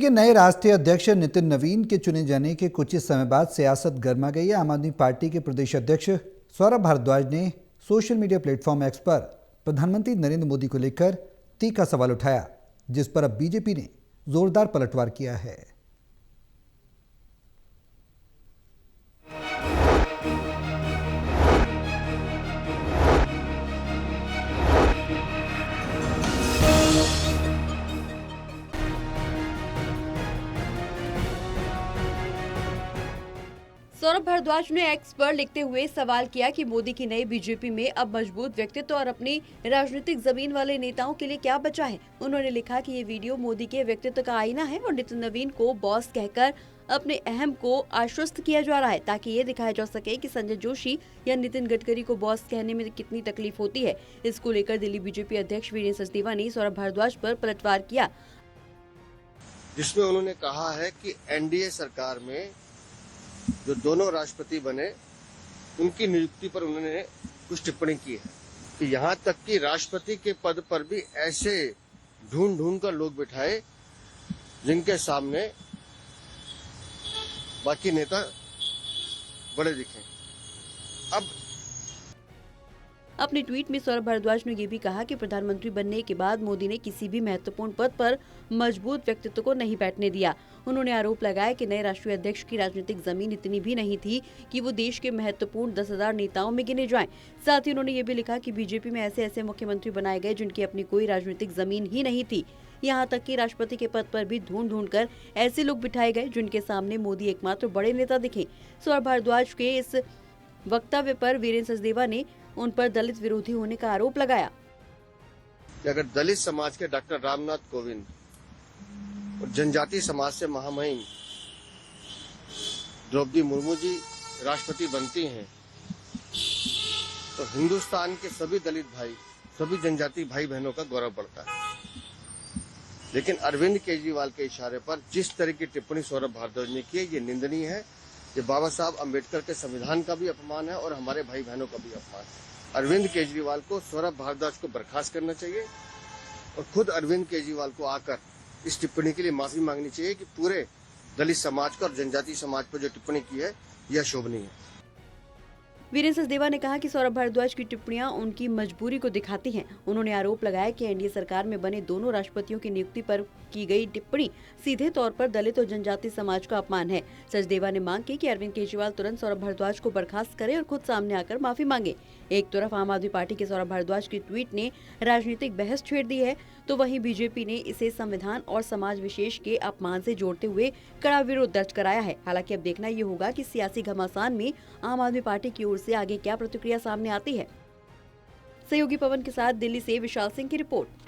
के नए राष्ट्रीय अध्यक्ष नितिन नवीन के चुने जाने के कुछ ही समय बाद सियासत गर्मा गई है। आम आदमी पार्टी के प्रदेश अध्यक्ष सौरभ भारद्वाज ने सोशल मीडिया प्लेटफॉर्म एक्स पर प्रधानमंत्री नरेंद्र मोदी को लेकर तीखा सवाल उठाया, जिस पर अब बीजेपी ने जोरदार पलटवार किया है। सौरभ भारद्वाज ने एक्स पर लिखते हुए सवाल किया कि मोदी की नई बीजेपी में अब मजबूत व्यक्तित्व और अपनी राजनीतिक जमीन वाले नेताओं के लिए क्या बचा है। उन्होंने लिखा कि ये वीडियो मोदी के व्यक्तित्व का आईना है और नितिन नवीन को बॉस कहकर अपने अहम को आश्वस्त किया जा रहा है, ताकि ये दिखाया जा सके कि संजय जोशी या नितिन गडकरी को बॉस कहने में कितनी तकलीफ होती है। इसको लेकर दिल्ली बीजेपी अध्यक्ष वीरेंद्र सचदेवा ने सौरभ भारद्वाज पर पलटवार किया, जिसमें उन्होंने कहा है कि एनडीए सरकार में जो दोनों राष्ट्रपति बने उनकी नियुक्ति पर उन्होंने कुछ टिप्पणी की है कि यहाँ तक कि राष्ट्रपति के पद पर भी ऐसे ढूंढ कर लोग बिठाए जिनके सामने बाकी नेता बड़े दिखे। अब अपने ट्वीट में सौरभ भारद्वाज ने ये भी कहा कि प्रधानमंत्री बनने के बाद मोदी ने किसी भी महत्वपूर्ण पद पर मजबूत व्यक्तित्व को नहीं बैठने दिया। उन्होंने आरोप लगाया कि नए राष्ट्रीय अध्यक्ष की राजनीतिक जमीन इतनी भी नहीं थी कि वो देश के महत्वपूर्ण 10,000 नेताओं में गिने जाएं। साथ ही उन्होंने ये भी लिखा कि बीजेपी में ऐसे मुख्यमंत्री बनाए गए जिनकी अपनी कोई राजनीतिक जमीन ही नहीं थी। यहाँ तक कि राष्ट्रपति के पद पर भी ढूंढ कर ऐसे लोग बिठाए गए जिनके सामने मोदी एकमात्र बड़े नेता दिखे। सौरभ भारद्वाज के इस वक्तव्य पर वीरेंद्र सचदेवा ने उन पर दलित विरोधी होने का आरोप लगाया। अगर दलित समाज के डॉक्टर रामनाथ कोविंद और जनजाति समाज से महामहिम द्रौपदी मुर्मू जी राष्ट्रपति बनती हैं, तो हिंदुस्तान के सभी दलित भाई, सभी जनजाति भाई बहनों का गौरव बढ़ता है। लेकिन अरविंद केजरीवाल के इशारे पर जिस तरह की टिप्पणी सौरभ भारद्वाज ने की है, ये निंदनीय है। ये बाबा साहब अम्बेडकर के संविधान का भी अपमान है और हमारे भाई बहनों का भी अपमान है। अरविंद केजरीवाल को सौरभ भारद्वाज को बर्खास्त करना चाहिए और खुद अरविंद केजरीवाल को आकर इस टिप्पणी के लिए माफी मांगनी चाहिए कि पूरे दलित समाज का और जनजाति समाज पर जो टिप्पणी की है यह शोभनीय है। वीरेंद्र सचदेवा ने कहा कि सौरभ भारद्वाज की टिप्पणियां उनकी मजबूरी को दिखाती हैं। उन्होंने आरोप लगाया कि एनडीए सरकार में बने दोनों राष्ट्रपतियों की नियुक्ति पर की गई टिप्पणी सीधे तौर पर दलित और जनजाति समाज का अपमान है। सचदेवा ने मांग की कि अरविंद केजरीवाल तुरंत सौरभ भारद्वाज को बर्खास्त करे और खुद सामने आकर माफी मांगे। एक तरफ आम आदमी पार्टी के सौरभ भारद्वाज की ट्वीट ने राजनीतिक बहस छेड़ दी है, तो वहीं बीजेपी ने इसे संविधान और समाज विशेष के अपमान से जोड़ते हुए कड़ा विरोध दर्ज कराया है। हालांकि अब देखना ये होगा कि सियासी घमासान में आम आदमी पार्टी की ओर से आगे क्या प्रतिक्रिया सामने आती है। सहयोगी पवन के साथ दिल्ली से विशाल सिंह की रिपोर्ट।